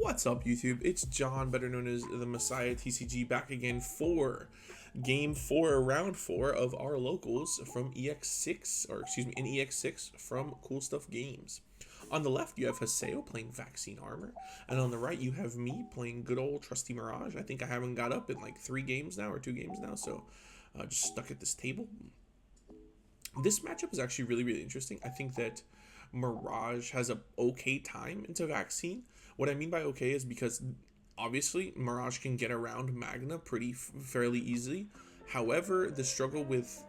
What's up, YouTube? It's John, better known as the Messiah TCG, back again for Game 4, Round 4 of our locals from EX6, or excuse me, in EX6 from Cool Stuff Games. On the left, you have Haseo playing Vaccine Armor, and on the right, you have me playing good old trusty Mirage. I think I haven't got up in like 3 games now, or 2 games now, so just stuck at this table. This matchup is actually really interesting. I think that Mirage has a okay time into Vaccine. What I mean by okay is because obviously Mirage can get around Magna fairly easily. However, the struggle with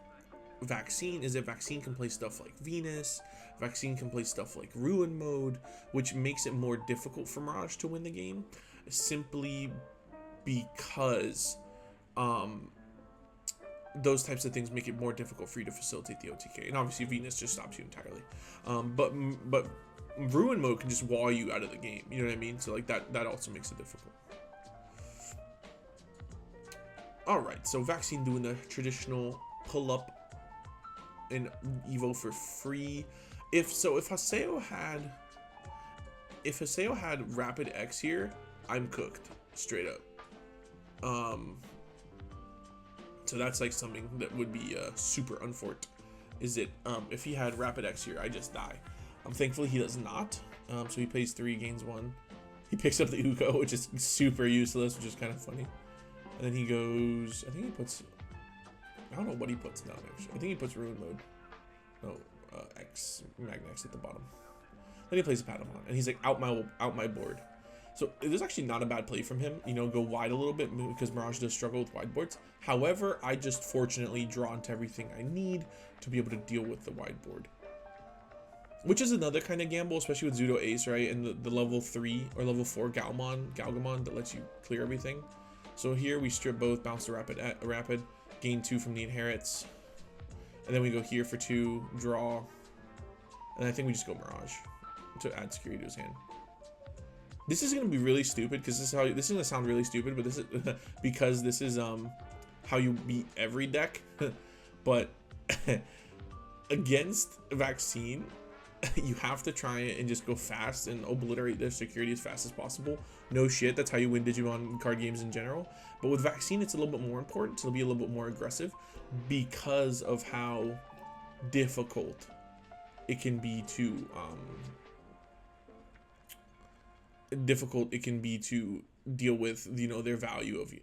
Vaccine is that Vaccine can play stuff like Venus, Vaccine can play stuff like Ruin Mode, which makes it more difficult for Mirage to win the game, simply because those types of things make it more difficult for you to facilitate the OTK, and obviously Venus just stops you entirely. But Ruin Mode can just wall you out of the game, you know what I mean? So like that also makes it difficult. All right, so Vaccine doing the traditional pull up and Evo for free. If Haseo had Rapid X here, I'm cooked straight up. So that's like something that would be super unfortunate. Is it if he had Rapid X here, I just die. Thankfully he does not. So he plays 3, gains 1. He picks up the Uko, which is super useless, which is kind of funny. And then he goes, I think he puts, I don't know what he puts down actually. I think he puts Ruin Mode. No, Magna X at the bottom. Then he plays Patamon, and he's like out my board. So it is actually not a bad play from him, you know, go wide a little bit because Mirage does struggle with wide boards. However, I just fortunately draw into everything I need to be able to deal with the wide board. Which is another kind of gamble, especially with Zudo Ace, right? And the level 3 or level 4 Galgamon that lets you clear everything. So here we strip both, bounce the rapid, gain 2 from the inherits. And then we go here for 2, draw. And I think we just go Mirage to add security to his hand. This is gonna be really stupid because this is gonna sound really stupid, but this is because this is how you beat every deck. But against Vaccine, you have to try it and just go fast and obliterate their security as fast as possible. No shit, that's how you win Digimon card games in general. But with Vaccine, it's a little bit more important to be a little bit more aggressive because of how difficult it can be to deal with, you know, their value of you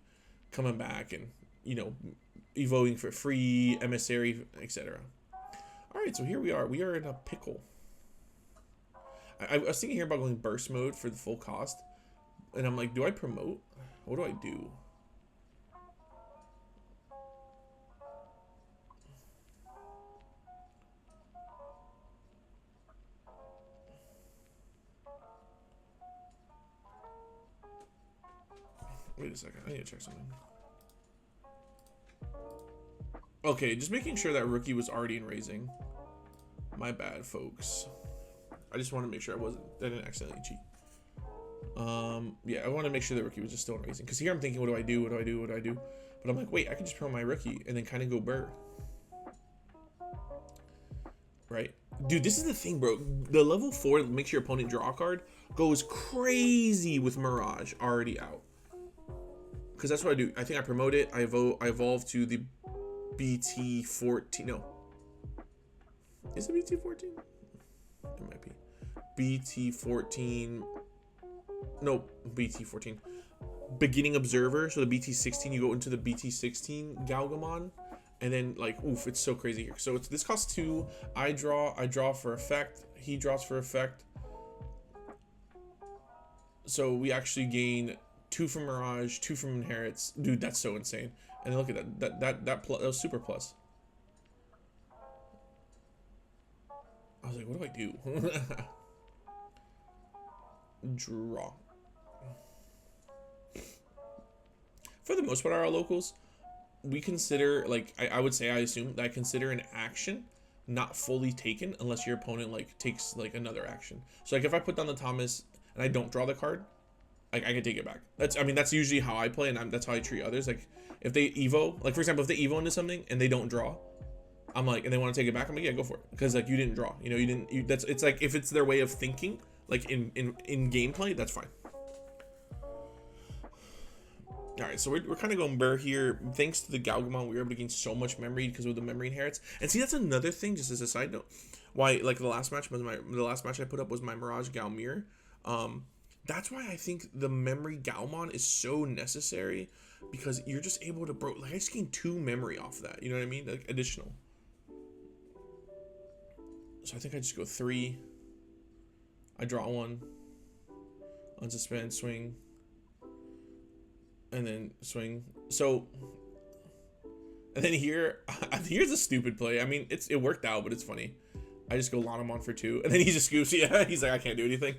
coming back and, you know, evoing for free, emissary, etc. All right, so here we are in a pickle. I was thinking here about going burst mode for the full cost, and I'm like, do I promote? What do I do? Wait a second, I need to check something. Okay, just making sure that rookie was already in raising. My bad, folks. I just want to make sure I didn't accidentally cheat. Yeah, I want to make sure the rookie was just still in raising. Because here I'm thinking, what do I do? But I'm like, wait, I can just promote my rookie and then kind of go burr. Right? Dude, this is the thing, bro. The level 4 that makes your opponent draw a card goes crazy with Mirage already out. Because that's what I do. I think I promote it. I evolve to the BT14. No. Is it BT14? It might be. BT14. No, BT14. Beginning Observer. So the BT16, you go into the BT16 Galgamon. And then, like, oof, it's so crazy here. So this costs 2. I draw for effect. He draws for effect. So we actually gain 2 from Mirage, 2 from Inherits. Dude, that's so insane. And then look at that was super plus. I was like, what do I do? Draw. For the most part, our locals, we consider, like, I assume that I consider an action not fully taken unless your opponent, like, takes, like, another action. So, like, if I put down the Thomas and I don't draw the card, I can take it back. That's usually how I play, and that's how I treat others. Like, if they evo, like, for example, if they evo into something and they don't draw, I'm like, and they want to take it back, I'm like, yeah, go for it, because like you didn't draw, you know, it's like if it's their way of thinking, like in gameplay, that's fine. All right, so we're kind of going burr here. Thanks to the Gaogamon, we were able to gain so much memory because of the memory inherits. And see, that's another thing, just as a side note, why like the last match I put up was my Miragegaogamon. That's why I think the memory Gaomon is so necessary, because you're just able to like I just gained 2 memory off that. You know what I mean? Like additional. So I think I just go 3. I draw 1. Unsuspend, swing. And then swing. So, and then here, here's a stupid play. I mean, it worked out, but it's funny. I just go Lanamon for 2, and then he just scoops. Yeah, he's like, I can't do anything.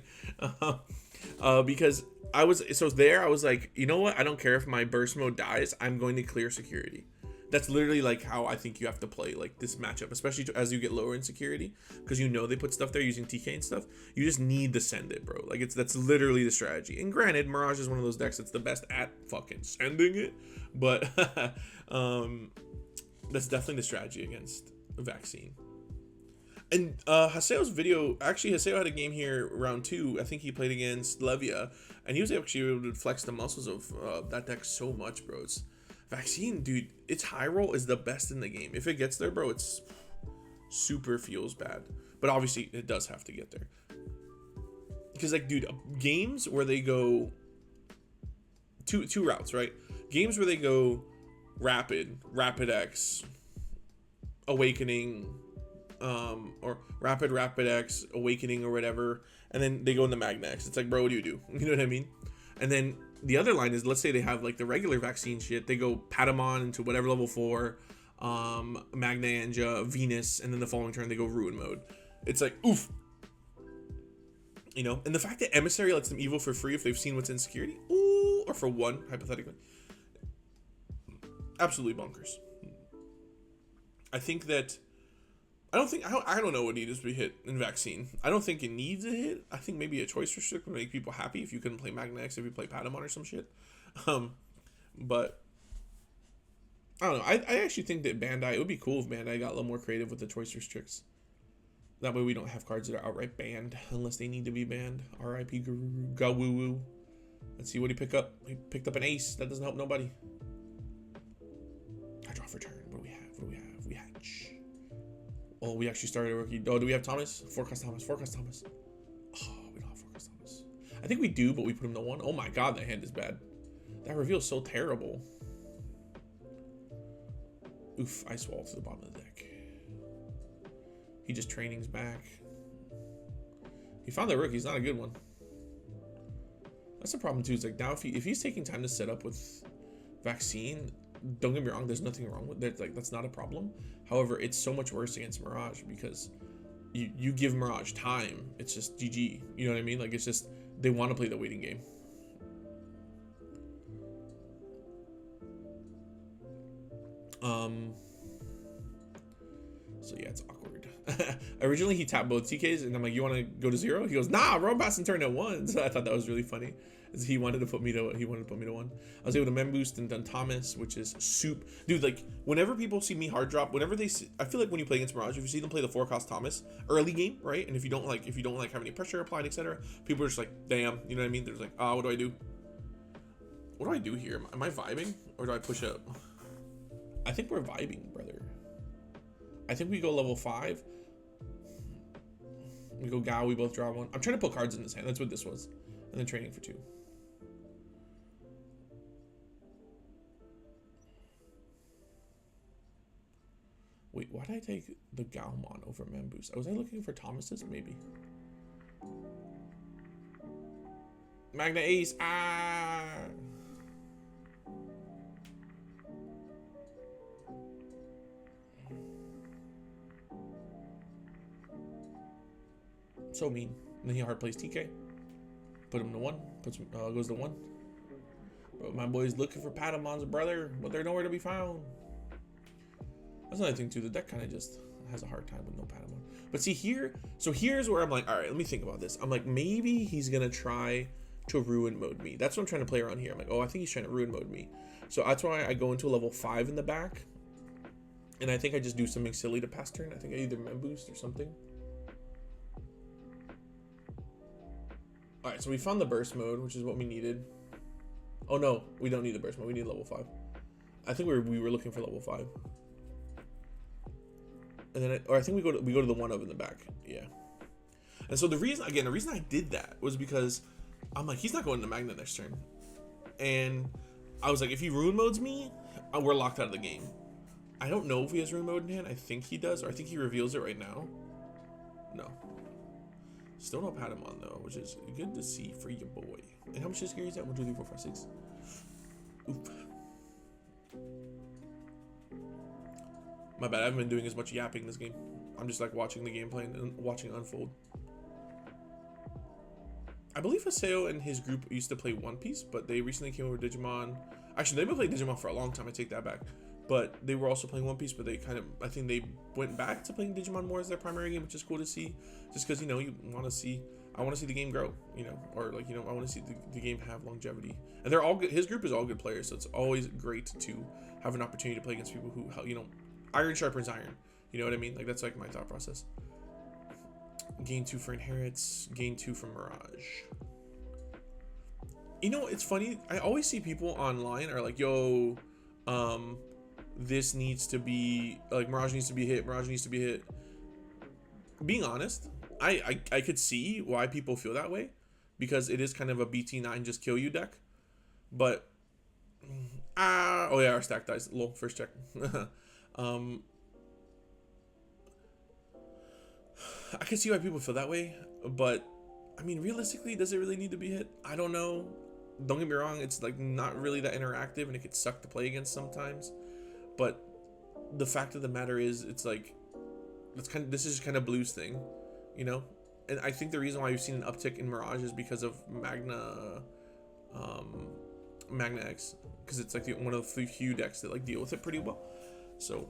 Because I was like, you know what? I don't care if my burst mode dies. I'm going to clear security. That's literally like how I think you have to play like this matchup, especially as you get lower in security, because you know they put stuff there using TK and stuff. You just need to send it, bro. Like that's literally the strategy. And granted, Mirage is one of those decks that's the best at fucking sending it, but that's definitely the strategy against a vaccine. And Haseo's video, actually Haseo had a game here round 2. I think he played against Levia, and he was actually able to flex the muscles of that deck so much, bro. It's vaccine, dude. Its high roll is the best in the game. If it gets there, bro, it's super feels bad. But obviously, it does have to get there. Because, like, dude, games where they go two routes, right? Games where they go Rapid X, Awakening, or Rapid X, Awakening, or whatever, and then they go into Magna X. It's like, bro, what do? You know what I mean? And then the other line is, let's say they have like the regular vaccine shit, they go Patamon into whatever level 4, Magna Anja, Venus, and then the following turn they go Ruin mode. It's like, oof. You know, and the fact that Emissary lets them evo for free if they've seen what's in security, ooh, or for 1, hypothetically, absolutely bonkers. I think that I don't know what needs to be hit in vaccine. I don't think it needs a hit. I think maybe a choice restrict would make people happy if you couldn't play Magna X if you play Patamon or some shit. But I don't know. I actually think that Bandai, it would be cool if Bandai got a little more creative with the choice restricts. That way we don't have cards that are outright banned unless they need to be banned. R.I.P. Gawoo. Let's see what he picked up. He picked up an ace. That doesn't help nobody. I draw for turn. What do we have? We hatch. Oh, we actually started a rookie. Oh, do we have Thomas? Forecast Thomas. Oh, we don't have Forecast Thomas. I think we do, but we put him to 1. Oh my god, that hand is bad. That reveal is so terrible. Oof, Ice Wall to the bottom of the deck. He just trainings back. He found that rookie's not a good one. That's the problem too. Is like now if he's taking time to set up with vaccine, don't get me wrong, there's nothing wrong with that. Like that's not a problem. However, it's so much worse against Mirage because you give Mirage time. It's just GG. You know what I mean? Like it's just they want to play the waiting game. So yeah, it's awkward. Originally he tapped both TKs and I'm like, you want to go to 0? He goes, nah, bro, I'm passing turn at 1. So I thought that was really funny. He wanted to put me to 1. I was able to mem boost and done Thomas, which is soup. Dude, like whenever people see me hard drop, whenever they see, I feel like when you play against Mirage, if you see them play the 4-cost Thomas early game, right? And if you don't like have any pressure applied, etc., people are just like, damn, you know what I mean? They're just like, what do I do? What do I do here? Am I vibing or do I push up? I think we're vibing, brother. I think we go level 5. We go Gao, we both draw 1. I'm trying to put cards in his hand. That's what this was. And then training for 2. Wait, why did I take the Gaomon over Memboost? Was I looking for Thomas's? Maybe. Magna Ace. So mean. And then he hard plays TK. Put him to 1. Goes to 1. But my boy's looking for Patamons, brother, but they're nowhere to be found. That's another thing too. The deck kind of just has a hard time with no Patamon. But see here, so here's where I'm like, all right, let me think about this. I'm like, maybe he's gonna try to ruin mode me. That's what I'm trying to play around here. I'm like, oh, I think he's trying to ruin mode me. So that's why I go into a level 5 in the back, and I think I just do something silly to pass turn. I think I either mem boost or something. All right, so we found the burst mode, which is what we needed. Oh no, we don't need the burst mode. We need level 5. I think we were looking for level 5. And then I think we go to the one of in the back. Yeah. And so the reason I did that was because I'm like, he's not going to Magna next turn. And I was like, if he rune modes me, we're locked out of the game. I don't know if he has rune mode in hand. I think he does, or I think he reveals it right now. No. Still no Patamon though, which is good to see for your boy. And how much is Gary's at? 1, 2, 3, 4, 5, 6. Oop. My bad, I haven't been doing as much yapping this game. I'm just like watching the gameplay and watching it unfold. I believe Haseo and his group used to play One Piece, but they recently came over to Digimon. Actually, they've been playing Digimon for a long time, I take that back. But they were also playing One Piece, but they kind of, I think they went back to playing Digimon more as their primary game, which is cool to see. Just because, you know, I want to see the game grow, you know, or like, you know, I want to see the game have longevity. And they're all good. His group is all good players, so it's always great to have an opportunity to play against people who, you know, iron sharpens iron. You know what I mean? Like, that's like my thought process. Gain 2 for Inherits, gain 2 for Mirage. You know, it's funny. I always see people online are like, yo, this needs to be, like, Mirage needs to be hit, Mirage needs to be hit. Being honest, I could see why people feel that way, because it is kind of a BT9 just kill you deck. But, oh yeah, our stack dies. Lol, first check. I can see why people feel that way, but I mean, realistically, does it really need to be hit? I don't know. Don't get me wrong, it's like not really that interactive and it could suck to play against sometimes. But the fact of the matter is, it's like, this is just kind of Blue's thing, you know? And I think the reason why we've seen an uptick in Mirage is because of Magna X, because it's like one of the few decks that like deal with it pretty well. So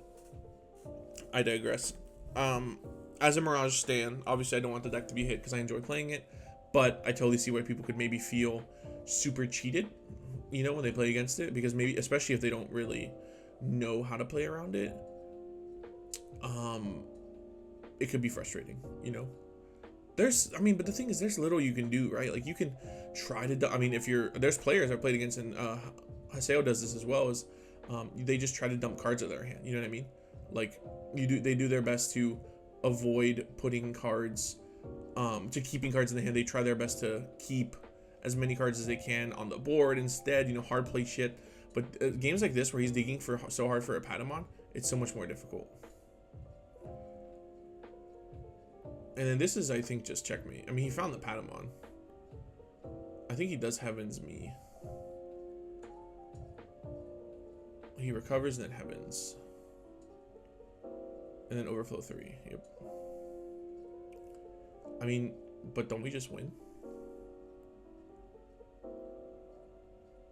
I digress. As a Mirage stan, obviously I don't want the deck to be hit because I enjoy playing it, but I totally see why people could maybe feel super cheated, you know, when they play against it, because maybe, especially if they don't really know how to play around it, it could be frustrating, you know. I mean, but the thing is, there's little you can do, right? Like, you can try to, I mean, there's players I played against, and Haseo does this as well, is they just try to dump cards out of their hand, you know what I mean? Like, they do their best to avoid putting cards, to keeping cards in the hand. They try their best to keep as many cards as they can on the board instead, you know, hard play shit. But games like this where he's digging so hard for a Patamon, it's so much more difficult. And then this is, I think, just checkmate. I mean, he found the Patamon. I think he does Heaven's Me. He recovers and then Heavens. And then Overflow 3. Yep. I mean, but don't we just win?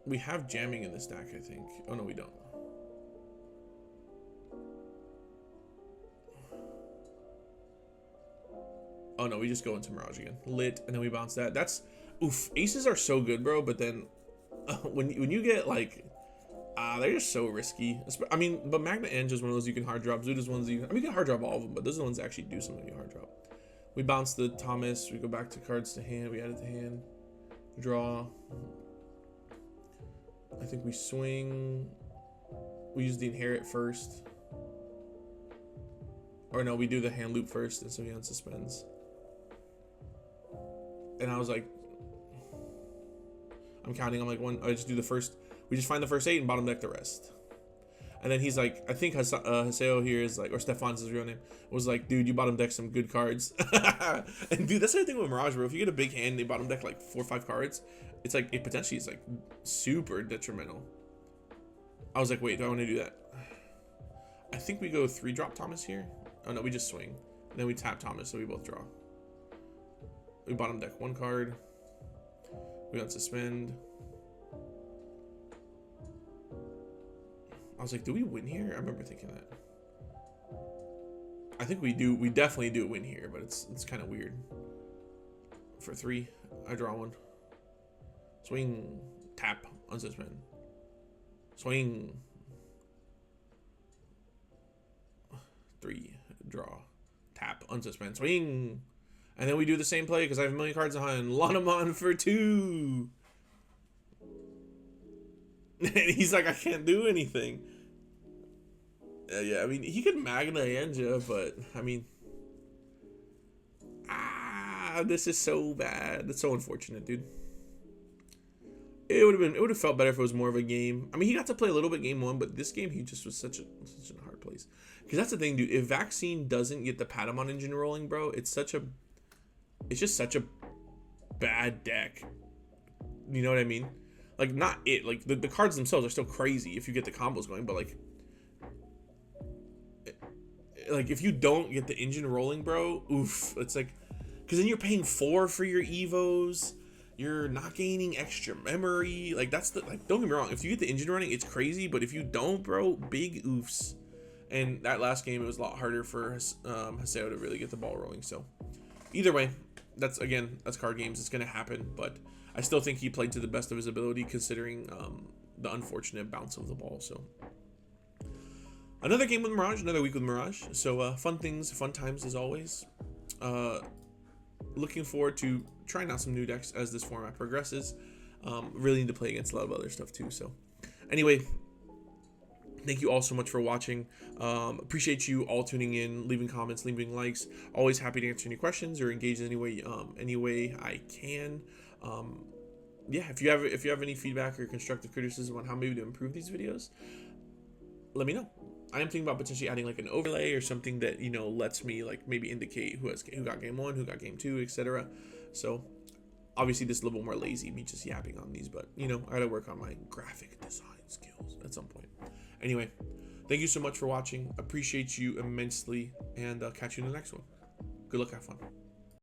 We have jamming in the stack, I think. Oh, no, we don't. Oh, no, we just go into Mirage again. Lit, and then we bounce that. That's... Oof. Aces are so good, bro, but then when you get, like... they're just so risky. I mean, but Magna Eng is one of those you can hard drop. Zuda's ones you can hard drop all of them, but those are the ones that actually do something you hard drop. We bounce the Thomas. We go back to cards to hand. We add it to hand. Draw. I think we swing. We use the Inherit first. Or no, we do the hand loop first, and so he unsuspends. And I was like, I'm counting. I'm like, I just do the first. We just find the first 8 and bottom deck the rest. And then he's like, I think Haseo here is like, or Stefan's his real name, was like, dude, you bottom deck some good cards. And dude, that's the thing with Mirage, bro. If you get a big hand, they bottom deck like 4 or 5 cards. It's like, it potentially is like super detrimental. I was like, wait, do I want to do that? I think we go 3-drop Thomas here. Oh no, we just swing. And then we tap Thomas, so we both draw. We bottom deck 1 card. We unsuspend. I was like, do we win here? I remember thinking that. I think we do. We definitely do win here, but it's kind of weird. For 3, I draw 1. Swing, tap, unsuspend. Swing. 3, draw, tap, unsuspend, swing. And then we do the same play because I have a million cards in hand. Lanamon for 2. And he's like, I can't do anything. Yeah, I mean, he could Magna Anja, but I mean, this is so bad. It's so unfortunate, dude. It would have felt better if it was more of a game. I mean, he got to play a little bit game 1, but this game he just was such a hard place. Because that's the thing, dude. If Vaccine doesn't get the Patamon engine rolling, bro, it's just such a bad deck. You know what I mean? Like, not it. Like, the cards themselves are still crazy if you get the combos going, but like if you don't get the engine rolling, bro, oof. It's like, because then you're paying 4 for your Evos. You're not gaining extra memory. Like, that's the, like, don't get me wrong. If you get the engine running, it's crazy. But if you don't, bro, big oofs. And that last game, it was a lot harder for Haseo to really get the ball rolling. So either way, that's card games. It's going to happen. But I still think he played to the best of his ability, considering the unfortunate bounce of the ball. So another game with Mirage, another week with Mirage. So fun times as always. Looking forward to trying out some new decks as this format progresses. Really need to play against a lot of other stuff too. So anyway, thank you all so much for watching. Appreciate you all tuning in, leaving comments, leaving likes. Always happy to answer any questions or engage in any way I can. Yeah, if you have any feedback or constructive criticism on how maybe to improve these videos, let me know. I am thinking about potentially adding like an overlay or something that, you know, lets me like maybe indicate who got game 1, who got game 2, etc. So obviously this is a little more lazy, me just yapping on these, but you know, I gotta work on my graphic design skills at some point. Anyway, thank you so much for watching. Appreciate you immensely, and I'll catch you in the next one. Good luck, have fun.